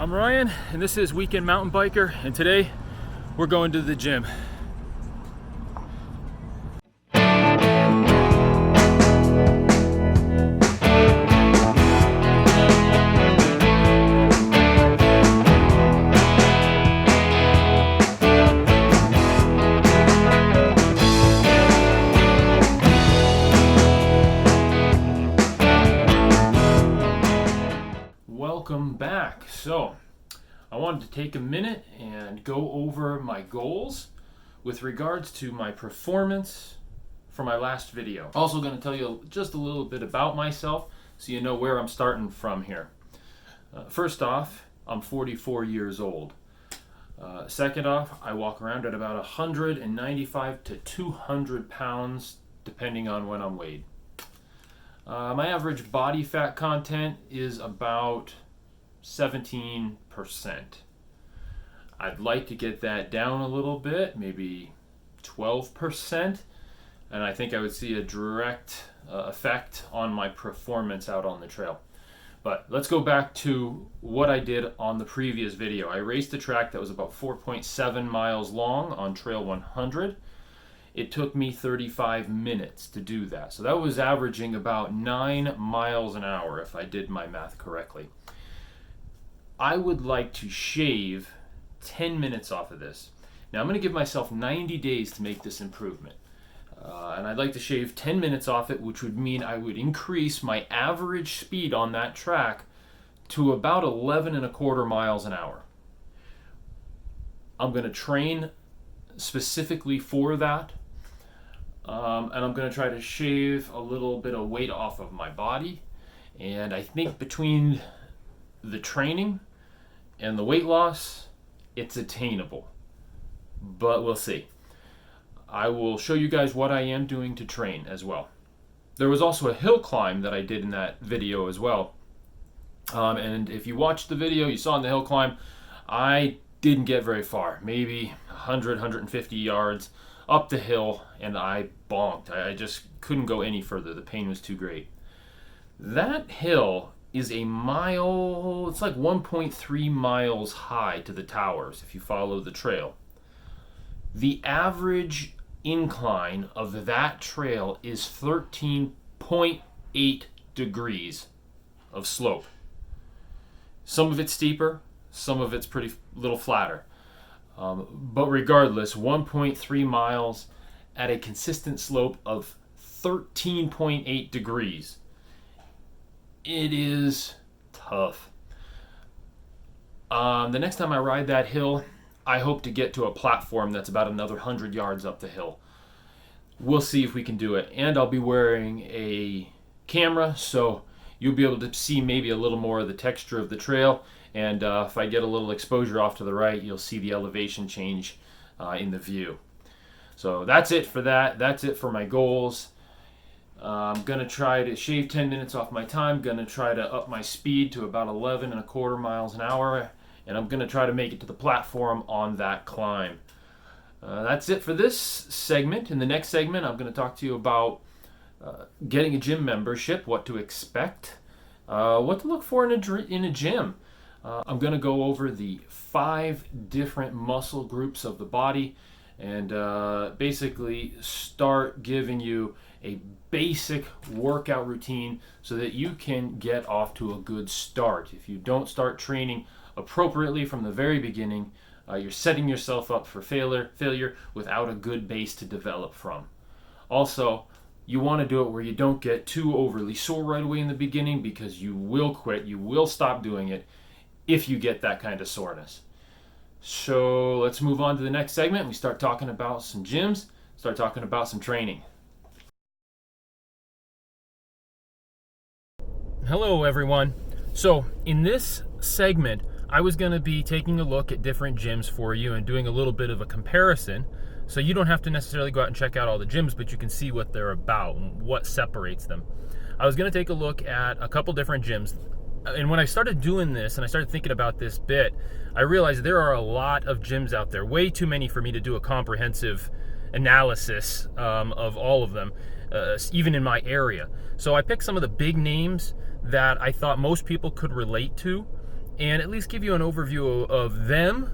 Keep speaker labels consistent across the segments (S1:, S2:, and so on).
S1: I'm Ryan, and this is Weekend Mountain Biker, and today we're going to the gym. Welcome back. So I wanted to take a minute and go over my goals with regards to my performance for my last video. Also going to tell you just a little bit about myself so you know where I'm starting from here. First off, I'm 44 years old. Second off, I walk around at about 195 to 200 pounds depending on when I'm weighed. My average body fat content is about 17%. I'd like to get that down a little bit, maybe 12%, and I think I would see a direct effect on my performance out on the trail. But let's go back to what I did on the previous video. I raced a track that was about 4.7 miles long on Trail 100. It took me 35 minutes to do that. So that was averaging about 9 miles an hour if I did my math correctly. I would like to shave 10 minutes off of this. Now I'm going to give myself 90 days to make this improvement. And I'd like to shave 10 minutes off it, which would mean I would increase my average speed on that track to about 11.25 miles an hour. I'm going to train specifically for that. And I'm going to try to shave a little bit of weight off of my body. And I think between the training and the weight loss, it's attainable. But we'll see. I will show you guys what I am doing to train as well. There was also a hill climb that I did in that video as well. And if you watched the video, you saw in the hill climb, I didn't get very far. Maybe 100, 150 yards up the hill, and I bonked. I just couldn't go any further. The pain was too great. That hill is a mile, it's like 1.3 miles high to the towers if you follow the trail. The average incline of that trail is 13.8 degrees of slope. Some of it's steeper, some of it's pretty little flatter. But regardless, 1.3 miles at a consistent slope of 13.8 degrees. It is tough. The next time I ride that hill, I hope to get to a platform that's about another 100 yards up the hill. We'll see if we can do it. And I'll be wearing a camera, so you'll be able to see maybe a little more of the texture of the trail. And if I get a little exposure off to the right, you'll see the elevation change in the view. So that's it for that. That's it for my goals. I'm going to try to shave 10 minutes off my time. Going to try to up my speed to about 11.25 miles an hour. And I'm going to try to make it to the platform on that climb. That's it for this segment. In the next segment, I'm going to talk to you about getting a gym membership, what to expect, what to look for in a gym. I'm going to go over the 5 different muscle groups of the body and basically start giving you a basic workout routine so that you can get off to a good start. If you don't start training appropriately from the very beginning, you're setting yourself up for failure without a good base to develop from. Also, you want to do it where you don't get too overly sore right away in the beginning, because you will quit, you will stop doing it if you get that kind of soreness. So let's move on to the next segment. We start talking about some gyms, start talking about some training. Hello everyone. So in this segment, I was going to be taking a look at different gyms for you and doing a little bit of a comparison. So you don't have to necessarily go out and check out all the gyms, but you can see what they're about and what separates them. I was going to take a look at a couple different gyms. And when I started doing this and I started thinking about this bit, I realized there are a lot of gyms out there, way too many for me to do a comprehensive analysis of all of them, even in my area. So I picked some of the big names that I thought most people could relate to, and at least give you an overview of them,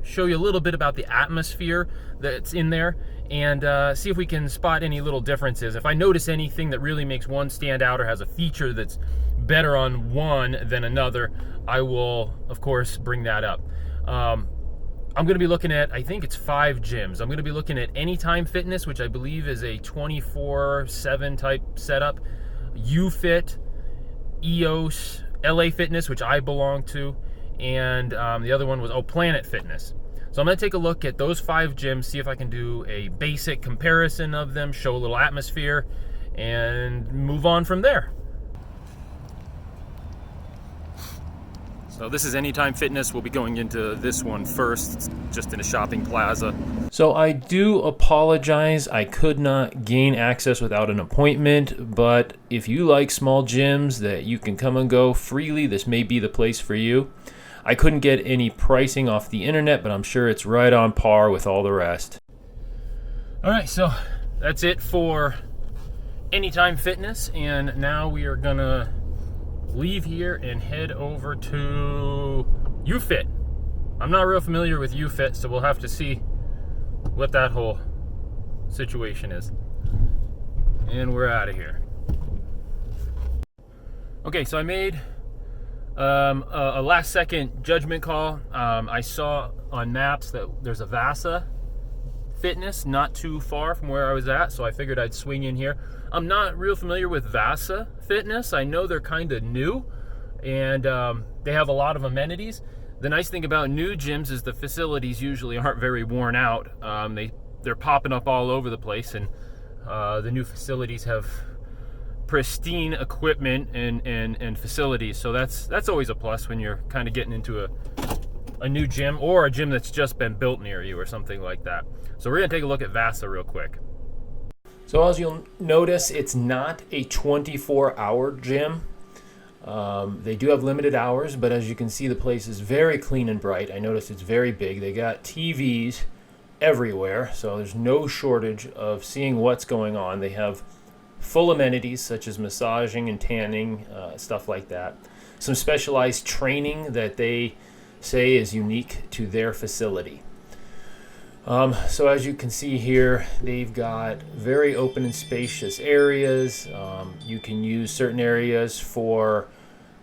S1: show you a little bit about the atmosphere that's in there, and see if we can spot any little differences. If I notice anything that really makes one stand out or has a feature that's better on one than another, I will, of course, bring that up. I'm going to be looking at, I think it's 5 gyms. I'm going to be looking at Anytime Fitness, which I believe is a 24/7 type setup, UFit, EOS, LA Fitness, which I belong to, and the other one was Planet Fitness. So I'm going to take a look at those 5 gyms, see if I can do a basic comparison of them, show a little atmosphere, and move on from there. So this is Anytime Fitness. We'll be going into this one first. It's just in a shopping plaza. So I do apologize. I could not gain access without an appointment, but if you like small gyms that you can come and go freely, this may be the place for you. I couldn't get any pricing off the internet, but I'm sure it's right on par with all the rest. All right, so that's it for Anytime Fitness, and now we are gonna leave here and head over to UFit. I'm not real familiar with UFit, so we'll have to see what that whole situation is. And we're out of here. Okay, so I made a last second judgment call. I saw on maps that there's a Vasa Fitness not too far from where I was at, so I figured I'd swing in here. I'm not real familiar with Vasa Fitness. I know they're kind of new, and they have a lot of amenities. The nice thing about new gyms is the facilities usually aren't very worn out. They're popping up all over the place, and the new facilities have pristine equipment and facilities. So that's always a plus when you're kind of getting into a new gym, or a gym that's just been built near you or something like that. So we're gonna take a look at Vasa real quick. So as you'll notice, it's not a 24-hour gym. They do have limited hours, but as you can see, the place is very clean and bright. I noticed it's very big. They got TVs everywhere, so there's no shortage of seeing what's going on. They have full amenities such as massaging and tanning, stuff like that. Some specialized training that they say is unique to their facility. So as you can see here, they've got very open and spacious areas. You can use certain areas for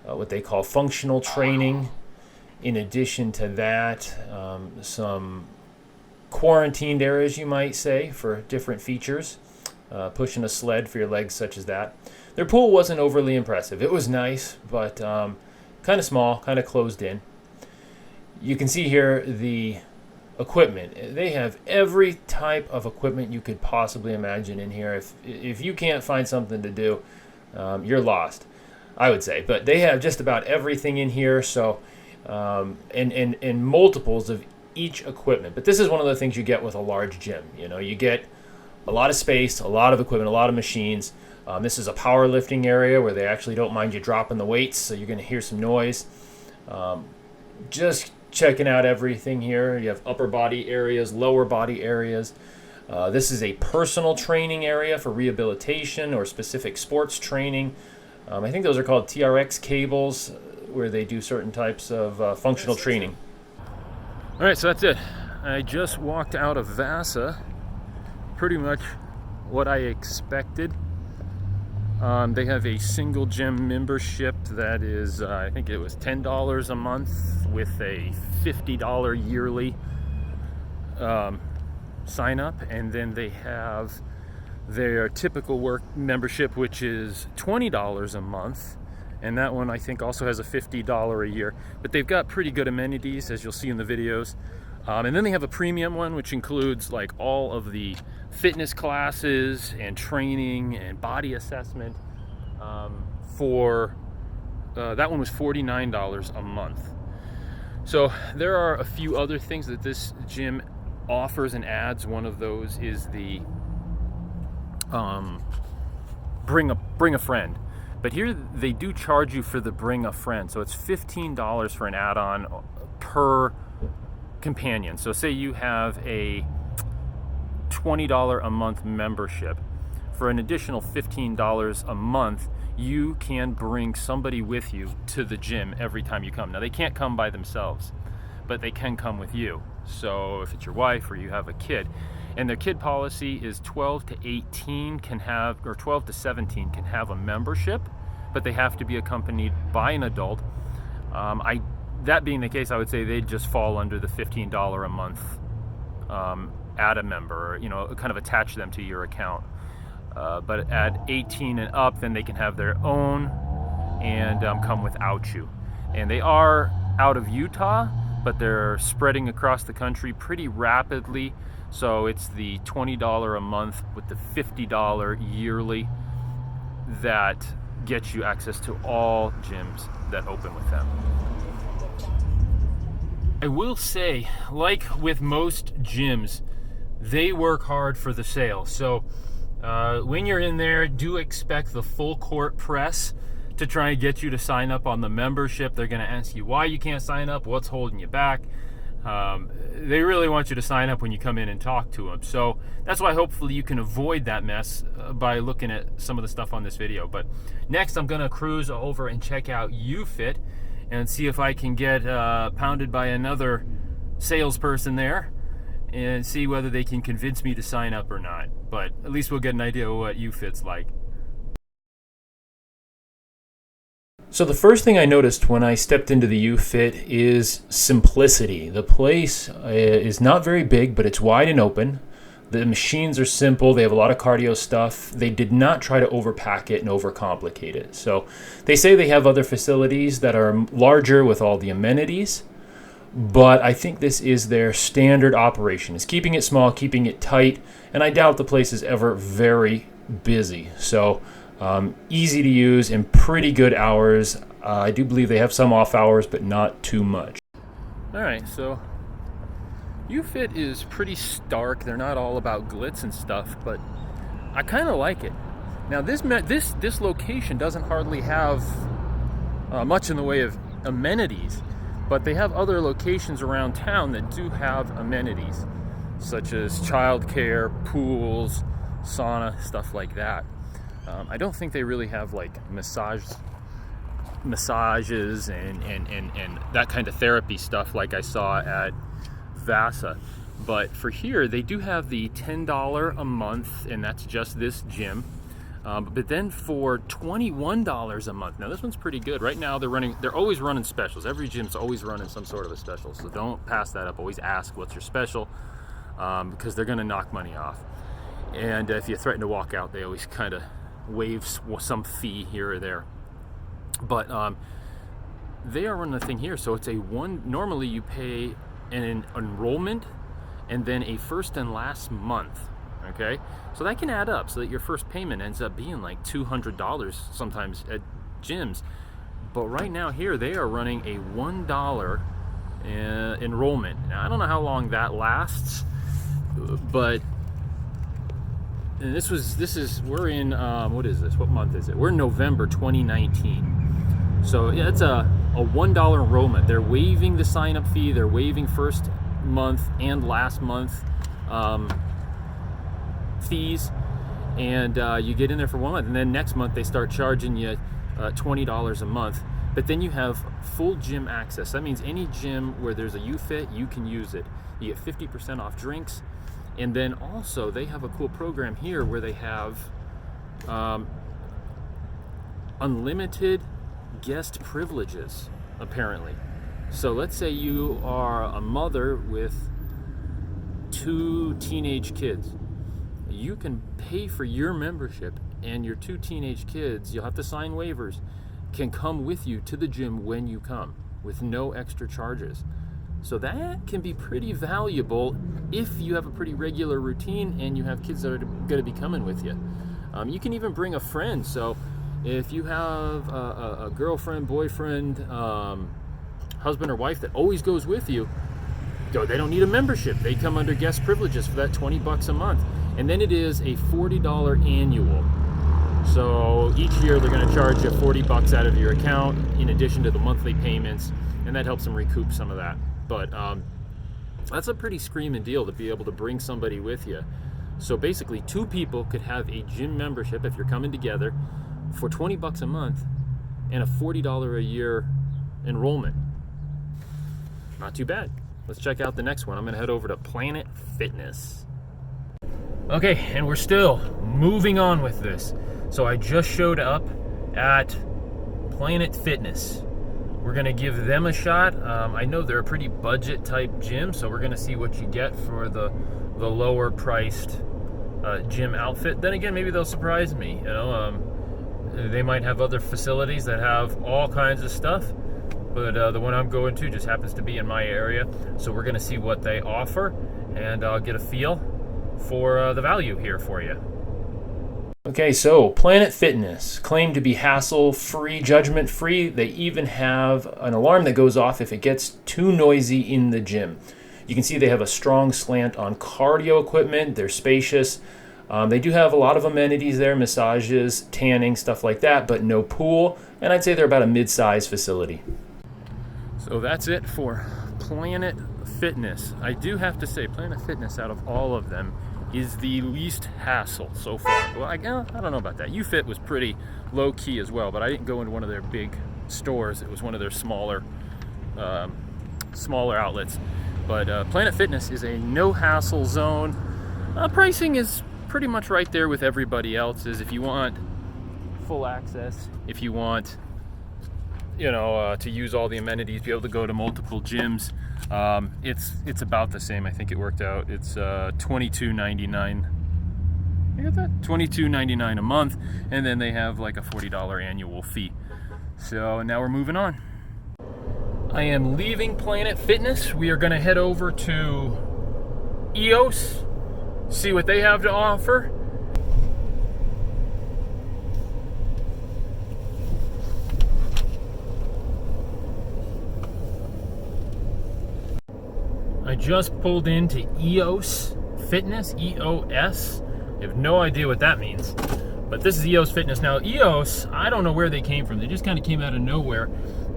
S1: what they call functional training. In addition to that, some quarantined areas, you might say, for different features. Pushing a sled for your legs, such as that. Their pool wasn't overly impressive. It was nice, but kind of small, kind of closed in. You can see here the equipment. They have every type of equipment you could possibly imagine in here. If you can't find something to do, you're lost, I would say. But they have just about everything in here. So and multiples of each equipment. But this is one of the things you get with a large gym. You know, you get a lot of space, a lot of equipment, a lot of machines. This is a powerlifting area where they actually don't mind you dropping the weights, so you're going to hear some noise. Just checking out everything here. You have upper body areas, lower body areas. This is a personal training area for rehabilitation or specific sports training. I think those are called TRX cables, where they do certain types of functional training. All right, so that's it. I just walked out of Vasa. Pretty much what I expected. They have a single gym membership that is, I think it was $10 a month with a $50 yearly sign up, and then they have their typical work membership, which is $20 a month, and that one I think also has a $50 a year. But they've got pretty good amenities, as you'll see in the videos. And then they have a premium one, which includes like all of the fitness classes and training and body assessment. That one was $49 a month. So there are a few other things that this gym offers and adds. One of those is the bring a friend. But here they do charge you for the bring a friend. So it's $15 for an add-on per companion. So say you have a $20 a month membership. For an additional $15 a month, you can bring somebody with you to the gym every time you come. Now, they can't come by themselves, but they can come with you. So if it's your wife or you have a kid, and their kid policy is 12 to 18 can have, or 12 to 17 can have a membership, but they have to be accompanied by an adult. That being the case, I would say they'd just fall under the $15 a month add a member, kind of attach them to your account. But at 18 and up, then they can have their own and come without you. And they are out of Utah, but they're spreading across the country pretty rapidly. So it's the $20 a month with the $50 yearly that gets you access to all gyms that open with them. I will say, like with most gyms, they work hard for the sale. So when you're in there, do expect the full court press to try and get you to sign up on the membership. They're going to ask you why you can't sign up, what's holding you back. They really want you to sign up when you come in and talk to them. So that's why hopefully you can avoid that mess by looking at some of the stuff on this video. But next I'm going to cruise over and check out YouFit and see if I can get pounded by another salesperson there and see whether they can convince me to sign up or not. But at least we'll get an idea of what YouFit's like. So the first thing I noticed when I stepped into the YouFit is simplicity. The place is not very big, but it's wide and open. The machines are simple. They have a lot of cardio stuff. They did not try to overpack it and overcomplicate it. So they say they have other facilities that are larger with all the amenities, but I think this is their standard operation. It's keeping it small, keeping it tight, and I doubt the place is ever very busy. So easy to use and pretty good hours. I do believe they have some off hours, but not too much. All right, so YouFit is pretty stark. They're not all about glitz and stuff, but I kind of like it. Now this location doesn't hardly have much in the way of amenities, but they have other locations around town that do have amenities, such as childcare, pools, sauna, stuff like that. I don't think they really have like massages and that kind of therapy stuff like I saw at Vasa. But for here, they do have the $10 a month, and that's just this gym. But then for $21 a month, now this one's pretty good. Right now they're always running specials. Every gym's always running some sort of a special, so don't pass that up. Always ask what's your special, because they're gonna knock money off. And if you threaten to walk out, they always kind of waive some fee here or there. But they are running a thing here, so it's normally you pay an enrollment and then a first and last month. Okay, so that can add up, so that your first payment ends up being like $200 sometimes at gyms. But right now here they are running a $1 enrollment. Now I don't know how long that lasts, but and we're in what month is it? We're in November 2019. So yeah, it's a $1 enrollment. They're waiving the sign-up fee. They're waiving first month and last month fees, and you get in there for 1 month, and then next month they start charging you $20 a month. But then you have full gym access. That means any gym where there's a YouFit, you can use it. You get 50% off drinks. And then also they have a cool program here where they have unlimited guest privileges, apparently. So let's say you are a mother with 2 teenage kids. You can pay for your membership, and your 2 teenage kids, you'll have to sign waivers, can come with you to the gym when you come with no extra charges. So that can be pretty valuable if you have a pretty regular routine and you have kids that are going to be coming with you. You can even bring a friend. So if you have a girlfriend, boyfriend, husband or wife that always goes with you, they don't need a membership. They come under guest privileges for that $20 a month. And then it is a $40 annual. So each year they're going to charge you $40 out of your account in addition to the monthly payments, and that helps them recoup some of that. But that's a pretty screaming deal to be able to bring somebody with you. So basically 2 people could have a gym membership if you're coming together for 20 bucks a month and a $40 a year enrollment. Not too bad. Let's check out the next one. I'm gonna head over to Planet Fitness. Okay, and we're still moving on with this. So I just showed up at Planet Fitness. We're gonna give them a shot. I know they're a pretty budget type gym, so we're gonna see what you get for the lower priced gym outfit. Then again, maybe they'll surprise me. You know, they might have other facilities that have all kinds of stuff, but the one I'm going to just happens to be in my area. So we're gonna see what they offer, and I'll get a feel for the value here for you. Okay, so Planet Fitness claimed to be hassle-free, judgment-free. They even have an alarm that goes off if it gets too noisy in the gym. You can see they have a strong slant on cardio equipment. They're spacious. They do have a lot of amenities there, massages, tanning, stuff like that, but no pool. And I'd say they're about a mid-size facility. So that's it for Planet Fitness. I do have to say, Planet Fitness, out of all of them, is the least hassle so far. Well, I don't know about that. UFit was pretty low-key as well, but I didn't go into one of their big stores. It was one of their smaller outlets. But Planet Fitness is a no-hassle zone. Pricing is pretty much right there with everybody else's. If you want full access, if you want, you know, to use all the amenities, be able to go to multiple gyms, it's about the same. I think it worked out. It's $22.99. You got that? $22.99 a month, and then they have like a $40 annual fee. So now we're moving on. I am leaving Planet Fitness. We are going to head over to EOS, see what they have to offer. I just pulled into EOS Fitness, EOS. I have no idea what that means, but this is EOS Fitness. Now, EOS, I don't know where they came from. They just kind of came out of nowhere,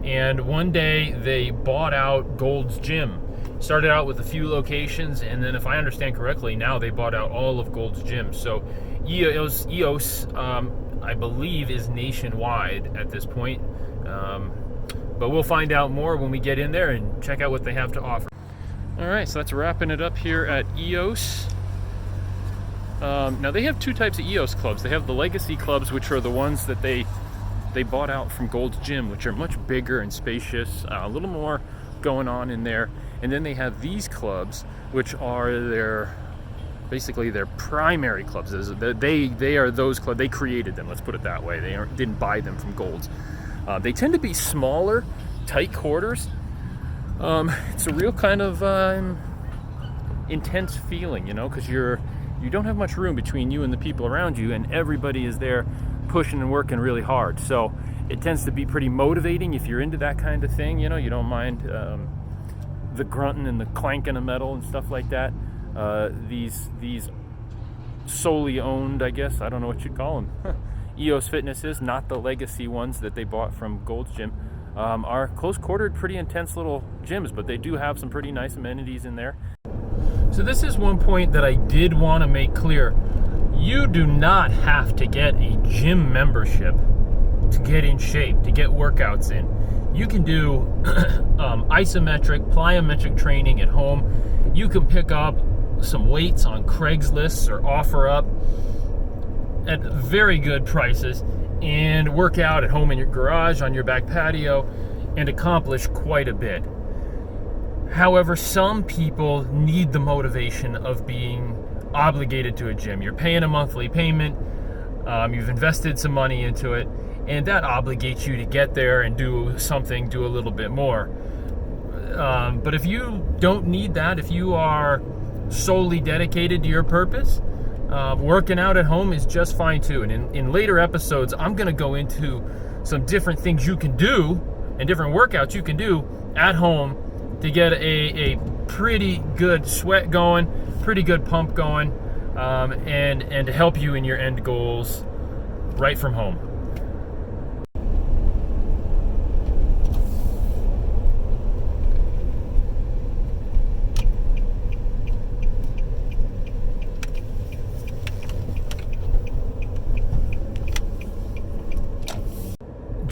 S1: and one day they bought out Gold's Gym. Started out with a few locations, and then if I understand correctly, now they bought out all of Gold's Gym. So EOS, I believe, is nationwide at this point, but we'll find out more when we get in there and check out what they have to offer. All right, so that's wrapping it up here at EOS. Now they have two types of EOS clubs. They have the Legacy clubs, which are the ones that they bought out from Gold's Gym, which are much bigger and spacious, a little more going on in there. And then they have these clubs, which are basically their primary clubs. They are those clubs. They created them. Let's put it that way. They didn't buy them from Gold's. They tend to be smaller, tight quarters. It's a real kind of intense feeling, you know, because you don't have much room between you and the people around you, and everybody is there pushing and working really hard. So it tends to be pretty motivating if you're into that kind of thing. You know, you don't mind the grunting and the clanking of metal and stuff like that. These solely owned, I guess, I don't know what you'd call them, EOS Fitnesses, not the Legacy ones that they bought from Gold's Gym, are close-quartered, pretty intense little gyms, but they do have some pretty nice amenities in there. So this is one point that I did want to make clear. You do not have to get a gym membership to get in shape, to get workouts in. You can do isometric, plyometric training at home. You can pick up some weights on Craigslist or OfferUp at very good prices and work out at home in your garage, on your back patio, and accomplish quite a bit. However, some people need the motivation of being obligated to a gym. You're paying a monthly payment, you've invested some money into it, and that obligates you to get there and do a little bit more. But if you don't need that, if you are solely dedicated to your purpose, working out at home is just fine too. And in later episodes, I'm going to go into some different things you can do and different workouts you can do at home to get a pretty good sweat going, pretty good pump going, and to help you in your end goals right from home.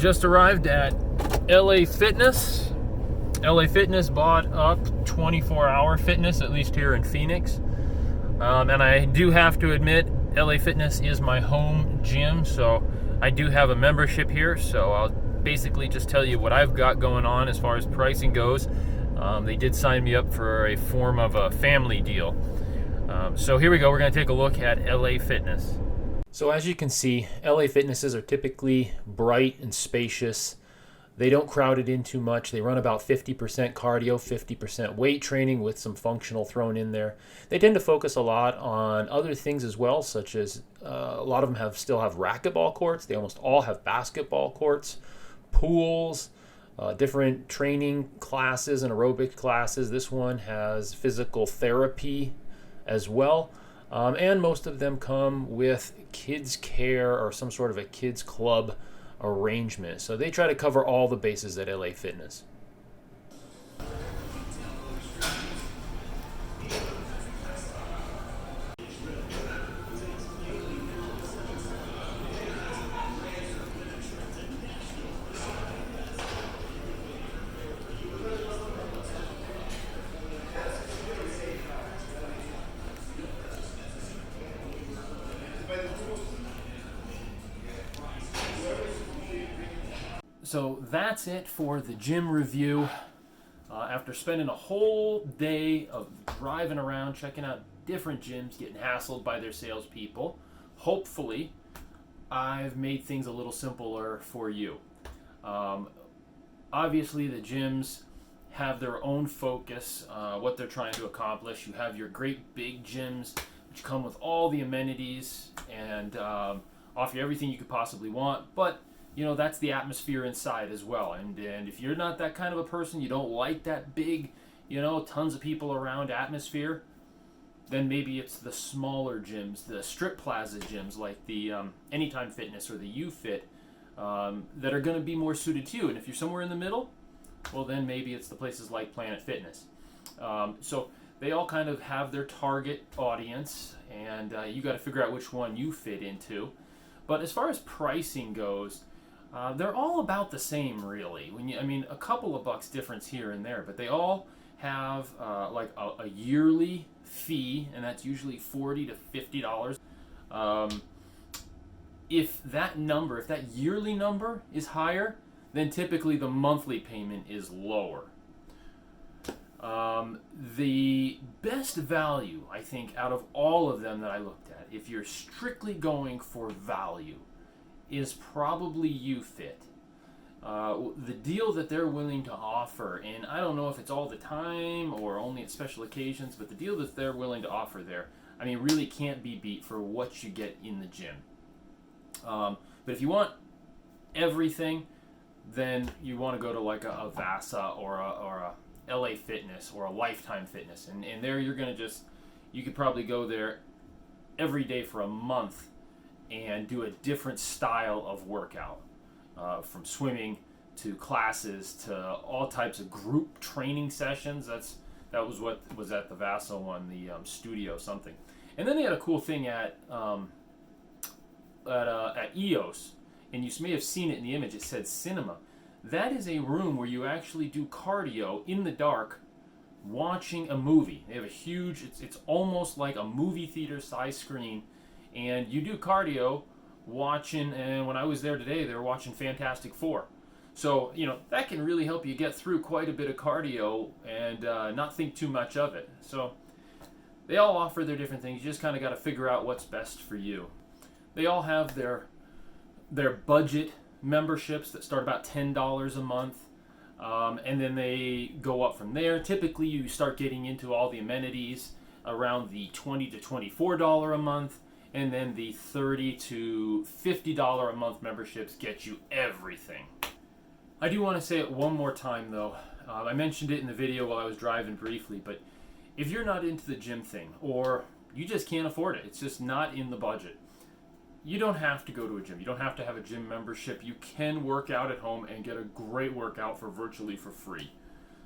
S1: Just arrived at LA Fitness. LA Fitness bought up 24-hour fitness, at least here in Phoenix. And I do have to admit, LA Fitness is my home gym, so I do have a membership here. So I'll basically just tell you what I've got going on as far as pricing goes. They did sign me up for a form of a family deal. So here we go. We're going to take a look at LA Fitness. So as you can see, LA Fitnesses are typically bright and spacious. They don't crowd it in too much. They run about 50% cardio, 50% weight training with some functional thrown in there. They tend to focus a lot on other things as well, such as a lot of them still have racquetball courts. They almost all have basketball courts, pools, different training classes and aerobic classes. This one has physical therapy as well. And most of them come with kids care or some sort of a kids club arrangement. So they try to cover all the bases at LA Fitness. So that's it for the gym review. After spending a whole day of driving around, checking out different gyms, getting hassled by their salespeople, hopefully I've made things a little simpler for you. Obviously the gyms have their own focus, what they're trying to accomplish. You have your great big gyms which come with all the amenities and offer you everything you could possibly want, but you know, that's the atmosphere inside as well. And if you're not that kind of a person, you don't like that big, you know, tons of people around atmosphere, then maybe it's the smaller gyms, the strip plaza gyms like the Anytime Fitness or the UFit that are going to be more suited to you. And if you're somewhere in the middle, well, then maybe it's the places like Planet Fitness. So they all kind of have their target audience, and you got to figure out which one you fit into. But as far as pricing goes, they're all about the same, really. I mean, a couple of bucks difference here and there, but they all have like a yearly fee, and that's usually $40 to $50. If that yearly number is higher, then typically the monthly payment is lower. The best value, I think, out of all of them that I looked at, if you're strictly going for value, is probably UFit. The deal that they're willing to offer, and I don't know if it's all the time or only at special occasions, but the deal that they're willing to offer there, I mean, really can't be beat for what you get in the gym. But if you want everything, then you want to go to like a Vasa or a LA Fitness or a Lifetime Fitness, and there you could probably go there every day for a month and do a different style of workout, from swimming to classes to all types of group training sessions. That was what was at the Vasa one, the studio something. And then they had a cool thing at EOS, and you may have seen it in the image. It said cinema. That is a room where you actually do cardio in the dark watching a movie. They have a huge, it's almost like a movie theater size screen, and you do cardio watching, and when I was there today, they were watching Fantastic Four. So, you know, that can really help you get through quite a bit of cardio and not think too much of it. So, they all offer their different things. You just kind of got to figure out what's best for you. They all have their budget memberships that start about $10 a month, and then they go up from there. Typically, you start getting into all the amenities around the $20 to $24 a month, and then the $30 to $50 a month memberships get you everything. I do want to say it one more time, though. I mentioned it in the video while I was driving briefly, but if you're not into the gym thing, or you just can't afford it, it's just not in the budget, you don't have to go to a gym. You don't have to have a gym membership. You can work out at home and get a great workout for virtually for free.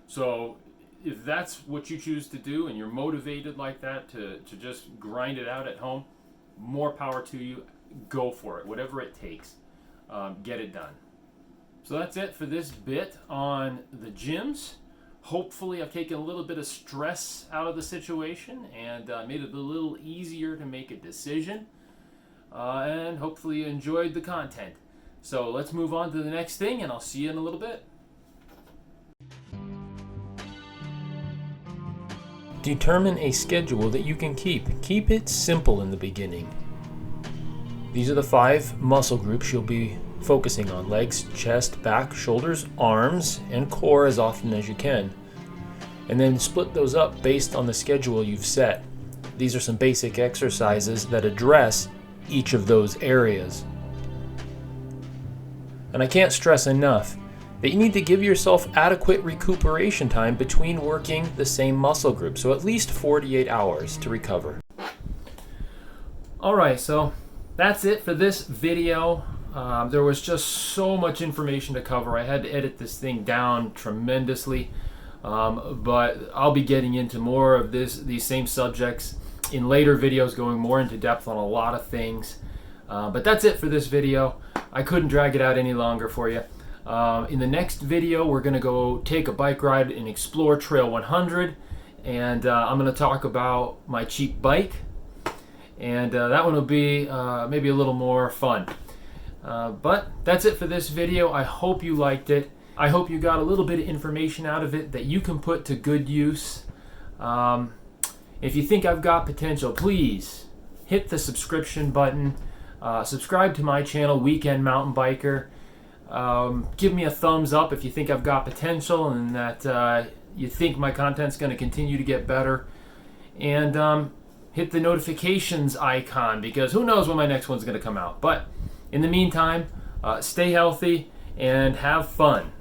S1: So if that's what you choose to do and you're motivated like that to just grind it out at home, more power to you. Go for it. Whatever it takes, get it done. So that's it for this bit on the gyms. Hopefully I've taken a little bit of stress out of the situation and made it a little easier to make a decision. And hopefully you enjoyed the content. So let's move on to the next thing, and I'll see you in a little bit. Determine a schedule that you can keep. Keep it simple in the beginning. These are the 5 muscle groups you'll be focusing on: legs, chest, back, shoulders, arms, and core as often as you can. And then split those up based on the schedule you've set. These are some basic exercises that address each of those areas. And I can't stress enough that you need to give yourself adequate recuperation time between working the same muscle group, so at least 48 hours to recover. Alright, so that's it for this video. There was just so much information to cover. I had to edit this thing down tremendously, but I'll be getting into more of these same subjects in later videos, going more into depth on a lot of things. But that's it for this video. I couldn't drag it out any longer for you. In the next video, we're going to go take a bike ride and explore Trail 100, and I'm going to talk about my cheap bike, and that one will be maybe a little more fun. But that's it for this video. I hope you liked it. I hope you got a little bit of information out of it that you can put to good use. If you think I've got potential, please hit the subscription button. Subscribe to my channel, Weekend Mountain Biker. Give me a thumbs up if you think I've got potential and that you think my content's going to continue to get better. And hit the notifications icon, because who knows when my next one's going to come out. But in the meantime, stay healthy and have fun.